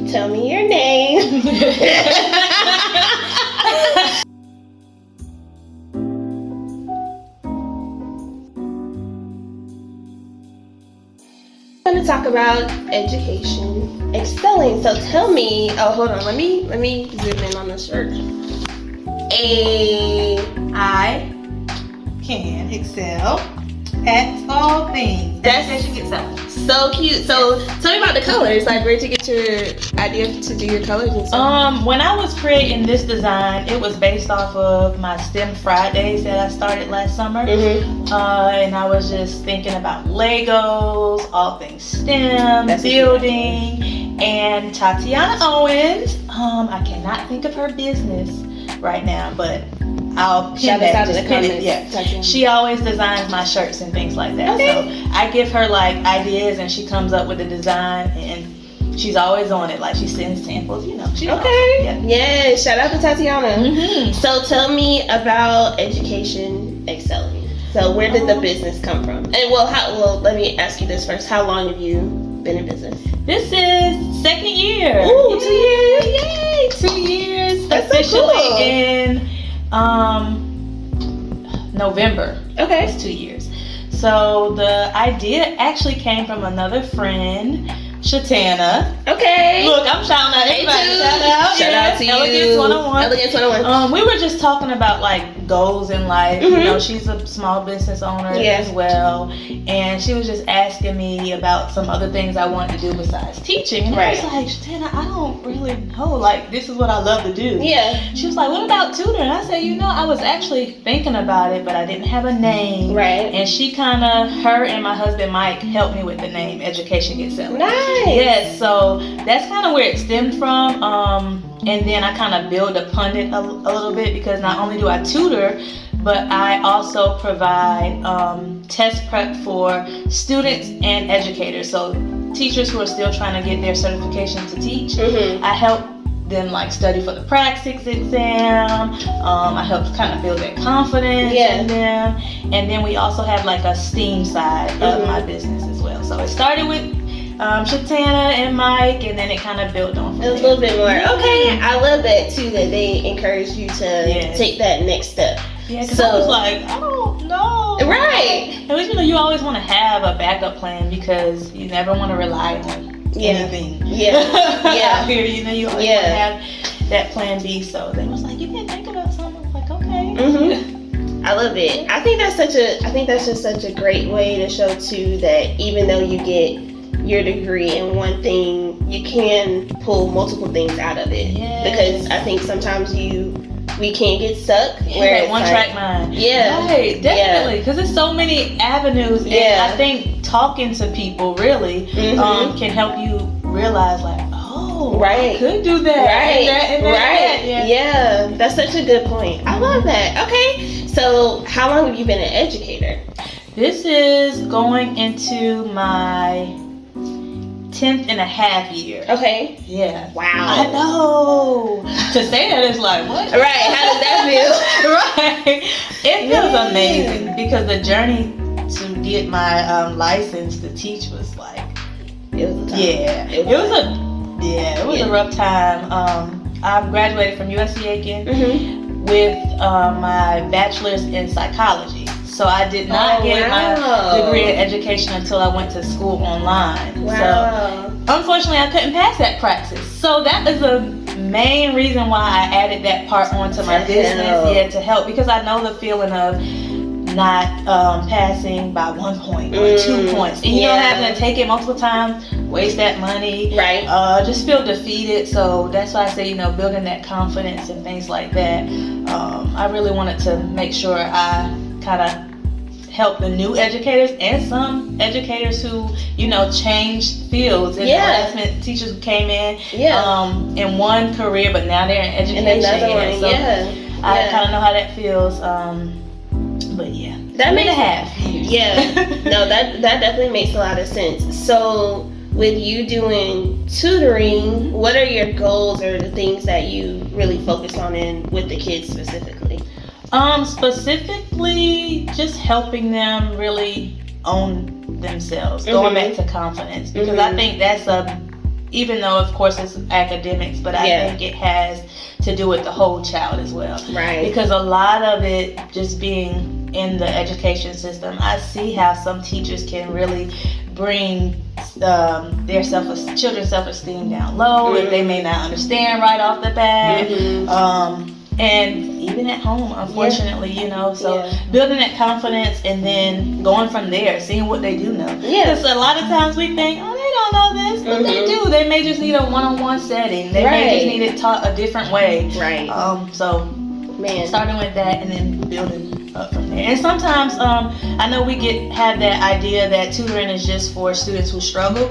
Tell me your name. I'm going to talk about education excelling. So tell me, hold on, let me zoom in on the shirt. I can excel at all things. Education excelling. So cute. So tell me about the colors. Like, where'd you get your idea to do your colors and stuff? When I was creating this design, it was based off of my STEM Fridays that I started last summer. And I was just thinking about Legos, all things STEM, building, and Tatiana Owens. I cannot think of her business right now, but I'll pin that. Just pin it. Yeah. She always designs my shirts and things like that. Okay. So I give her like ideas, and she comes up with the design, and she's always on it. Like, she sends samples. You know. She's okay. Awesome. Yeah. Yeah. Shout out to Tatiana. So tell me about education excelling. So where did the business come from? And let me ask you this first. How long have you been in business? This is second year. Ooh, 2 years. Yay! 2 years. That's officially so cool. In November. Okay. It's 2 years. So the idea actually came from another friend, Shatana. Okay. Look, I'm shouting out everybody. Shout out to you. Elegance 101. Elegance 101. We were just talking about like goals in life. You know, she's a small business owner as well, and she was just asking me about some other things I wanted to do besides teaching. And I was like, Shatana, I don't really know. Like, this is what I love to do. Yeah. She was like, what about tutoring? I said, I was actually thinking about it, but I didn't have a name. Right. And she her and my husband Mike helped me with the name Education Gets Selling. Nice. Yes, so that's kind of where it stemmed from. And then I kind of build upon it a little bit, because not only do I tutor, but I also provide test prep for students and educators. So teachers who are still trying to get their certification to teach, I help them like study for the praxis exam. I help kind of build that confidence in them. And then we also have like a STEAM side of my business as well. So it started with Shatana and Mike, and then it kind of built on from a little bit more. Okay, I love that too, that they encourage you to take that next step. Yeah, because I was like, I don't know. Right. And you always want to have a backup plan, because you never want to rely on anything. Out here, you always want to have that plan B. So they was like, you can think about something. I was like, okay. I love it. I think that's just such a great way to show too that even though you get your degree in one thing, you can pull multiple things out of it. Because I think sometimes we can't get stuck where it's one track mind. Right, definitely, because there's so many avenues, and I think talking to people really can help you realize like, I could do that. Yeah, that's such a good point. I love that. Okay, so how long have you been an educator? This is going into my 10th and a half year. Okay. Yeah. Wow. I know. To say that is like, what? Right. How does that feel? Right. It feels amazing, because the journey to get my license to teach was like, it was a time. It was a rough time. I graduated from USC Aiken with my bachelor's in psychology. So I did not get my degree in education until I went to school online. So unfortunately, I couldn't pass that praxis. So that is the main reason why I added that part onto my business. To help, because I know the feeling of not passing by 1 point or 2 points. And you don't have to take it multiple times, waste that money, just feel defeated. So that's why I say, building that confidence and things like that. I really wanted to make sure I kind of help the new educators and some educators who, changed fields. And harassment teachers who came in one career, but now they're in education. And another one, so I kind of know how that feels. But that makes half. No, that definitely makes a lot of sense. So with you doing tutoring, what are your goals or the things that you really focus on with the kids specifically? Specifically just helping them really own themselves, going back to confidence, because I think that's a even though of course it's academics, but I think it has to do with the whole child as well. Right. Because a lot of it, just being in the education system, I see how some teachers can really bring their children's self-esteem down low if they may not understand right off the bat. And even at home, unfortunately, so building that confidence and then going from there, seeing what they do know. Because a lot of times we think, oh, they don't know this, but they do. They may just need a one-on-one setting. They may just need it taught a different way. Right. Starting with that and then building up from there. And sometimes, I know we have that idea that tutoring is just for students who struggle.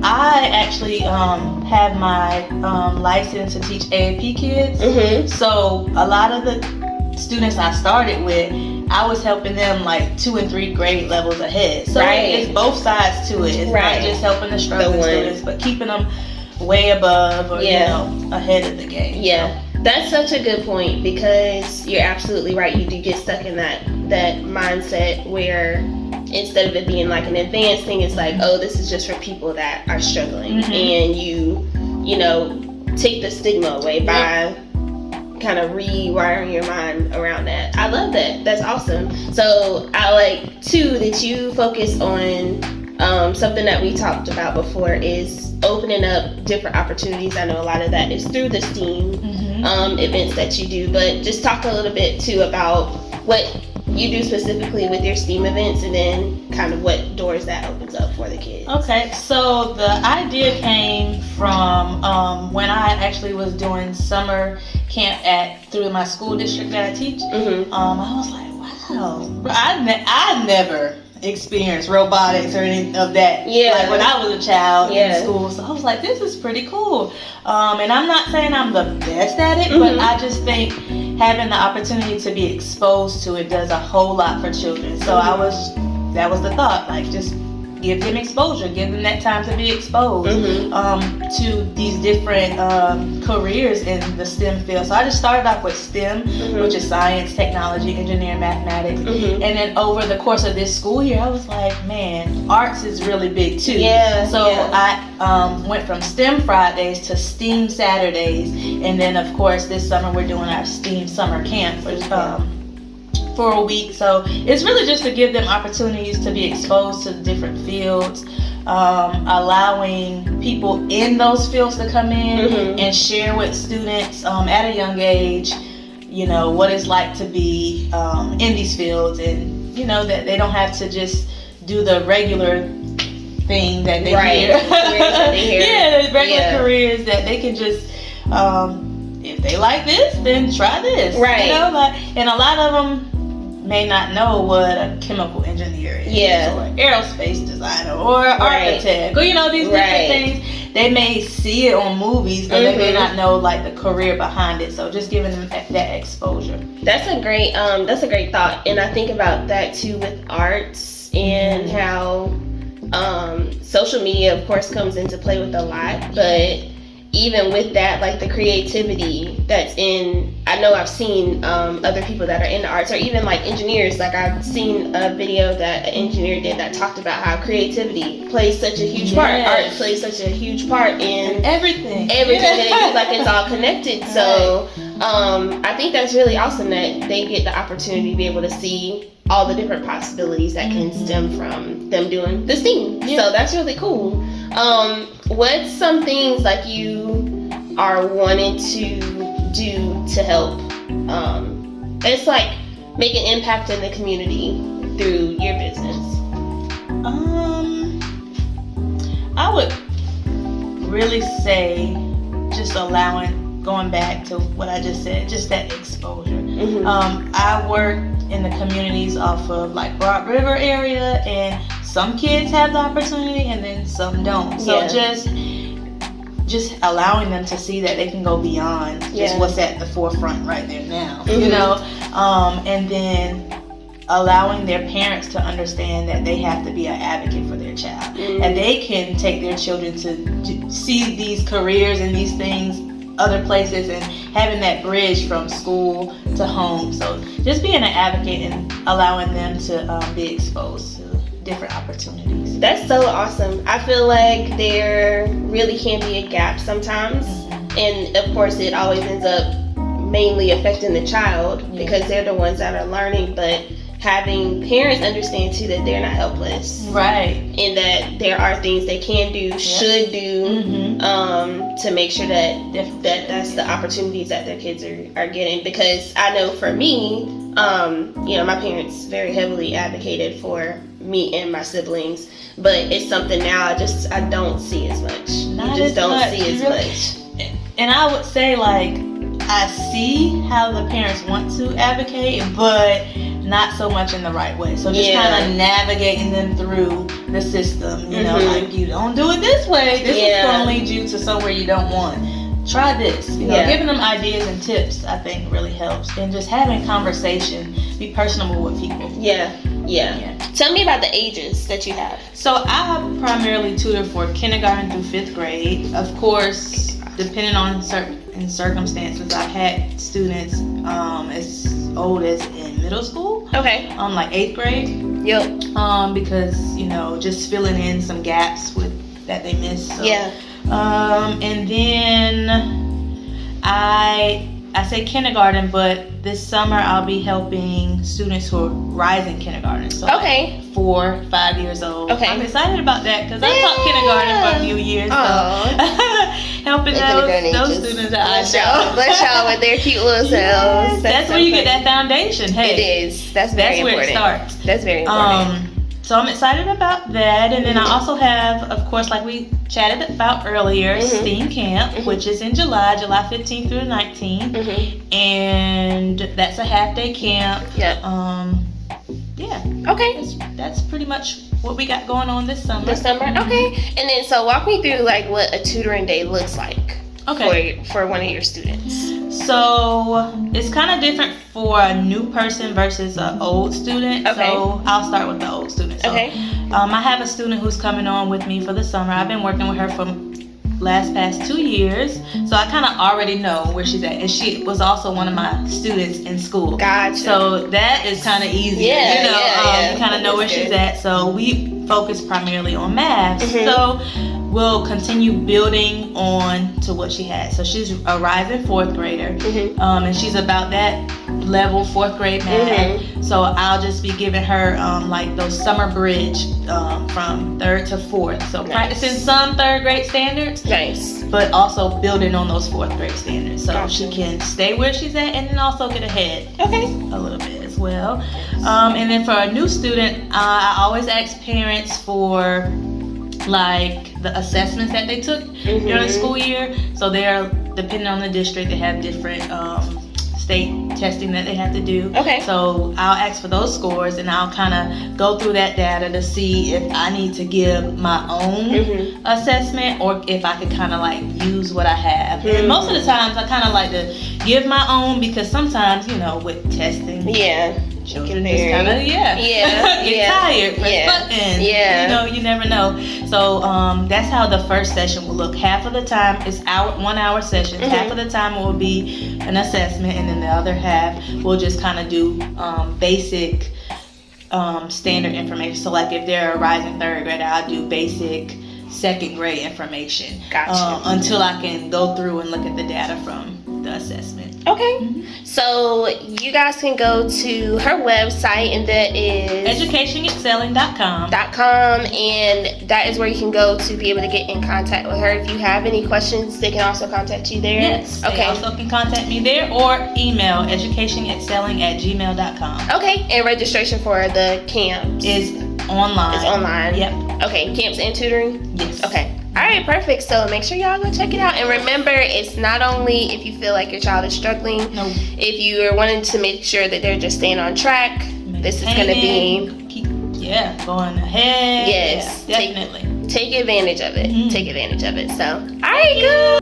I actually have my license to teach AAP kids. So a lot of the students I started with, I was helping them like 2 and 3 grade levels ahead. So it's both sides to it. It's not just helping the struggling students, but keeping them way above or ahead of the game. Yeah. That's such a good point, because you're absolutely right. You do get stuck in that mindset where instead of it being like an advanced thing, it's like, oh, this is just for people that are struggling. And you take the stigma away by kind of rewiring your mind around that. I love that. That's awesome. So I like too that you focus on something that we talked about before is opening up different opportunities. I know a lot of that is through the STEAM events that you do, but just talk a little bit too about what you do specifically with your STEAM events, and then kind of what doors that opens up for the kids. Okay, so the idea came from when I actually was doing summer camp through my school district that I teach. I was like, wow, I never experienced robotics or any of that. Like when I was a child in school. So I was like, this is pretty cool. And I'm not saying I'm the best at it, but I just think having the opportunity to be exposed to it does a whole lot for children. So that was the thought, like just give them exposure, give them that time to be exposed to these different careers in the STEM field. So I just started off with STEM, which is science, technology, engineering, mathematics. And then over the course of this school year, I was like, man, arts is really big too. I went from STEM Fridays to STEAM Saturdays. And then of course this summer we're doing our STEAM summer camp for a week. So it's really just to give them opportunities to be exposed to different fields, allowing people in those fields to come in and share with students at a young age, what it's like to be in these fields, and that they don't have to just do the regular thing that they hear. The regular careers, that they can just if they like this, then try this. And a lot of them may not know what a chemical engineer is, or aerospace designer, or architect, or these different things. They may see it on movies, but they may not know like the career behind it. So just giving them that exposure. That's a great thought, and I think about that too with arts and how social media, of course, comes into play with a lot, but even with that, like the creativity that's I know I've seen other people that are in the arts, or even like engineers. Like I've seen a video that an engineer did that talked about how creativity plays such a huge part. Art plays such a huge part in everything that they do. Like it's all connected. So I think that's really awesome that they get the opportunity to be able to see all the different possibilities that can stem from them doing the STEAM. So that's really cool. What's some things like you are wanting to do to help? It's like make an impact in the community through your business. I would really say just going back to what I just said, just that exposure. I work in the communities off of like Broad River area, and some kids have the opportunity and then some don't. So just allowing them to see that they can go beyond just what's at the forefront right there now, and then allowing their parents to understand that they have to be an advocate for their child, and they can take their children to see these careers and these things other places, and having that bridge from school to home. So just being an advocate and allowing them to be exposed to different opportunities. That's so awesome. I feel like there really can be a gap sometimes, and of course it always ends up mainly affecting the child because they're the ones that are learning, but having parents understand too that they're not helpless, right, and that there are things they can do, should do, to make sure that's the opportunities that their kids are getting. Because I know for me, my parents very heavily advocated for me and my siblings, but it's something now I don't see as much. Not you just as don't much. see as much. And I would say, like, I see how the parents want to advocate, but not so much in the right way. So just kind of navigating them through the system, you know, like, you don't do it this way. This is going to lead you to somewhere you don't want. Try this, you know, giving them ideas and tips, I think really helps. And just having conversation, be personable with people. Yeah. Tell me about the ages that you have. So I primarily tutor for kindergarten through 5th grade. Of course, depending on certain circumstances, I've had students as old as in middle school. Okay. Like 8th grade. Yep. Because, you know, just filling in some gaps that they missed. So. Yeah. And then I say kindergarten, but this summer I'll be helping students who are rising kindergarten. So like 4, 5 years old. Okay. I'm excited about that because I taught kindergarten for a few years. So helping those students that I know. Bless y'all with their cute little selves. That's where you get that foundation. Hey, it is. That's very important. Where it starts. That's very important. So I'm excited about that. And then I also have, of course, like we chatted about earlier, STEAM Camp, which is in July 15th through the 19th. And that's a half-day camp. Okay. That's pretty much what we got going on this summer. Okay. And then so walk me through like what a tutoring day looks like. For one of your students. So it's kind of different for a new person versus an old student. So I'll start with the old student. So, I have a student who's coming on with me for the summer. I've been working with her for past 2 years, so I kind of already know where she's at, and she was also one of my students in school. Gotcha. So that is kind of easy. You kind of know where she's at. So we focus primarily on math. So we'll continue building on to what she has. So she's a rising 4th grader, and she's about that level 4th grade math. So I'll just be giving her like those summer bridge from 3rd to 4th. So practicing some 3rd grade standards, but also building on those 4th grade standards, so she can stay where she's at and then also get ahead a little bit as well. And then for a new student, I always ask parents for like the assessments that they took during the school year. So they're, depending on the district, they have different state testing that they have to do. So I'll ask for those scores, and I'll kind of go through that data to see if I need to give my own assessment or if I can kind of like use what I have. And most of the times I kind of like to give my own, because sometimes, you know, with testing, children just kind of get tired, press buttons, you know, you never know. So that's how the first session will look. Half of the time it's 1 hour sessions. Half of the time it will be an assessment, and then the other half we'll just kind of do basic standard information. So like if they're a rising 3rd grader, I'll do basic 2nd grade information until I can go through and look at the data from the assessment. So you guys can go to her website, and that is educationexcelling.com, and that is where you can go to be able to get in contact with her. If you have any questions, they can also contact you there. Yes, they also can contact me there or email educationexcelling@gmail.com. And registration for the camps is online. It's online. Camps and tutoring? Yes. All right, perfect. So make sure y'all go check it out. And remember, it's not only if you feel like your child is struggling. If you are wanting to make sure that they're just staying on track, this is going to be... going ahead. Yes. Definitely. Take advantage of it. Take advantage of it. So, all right, good.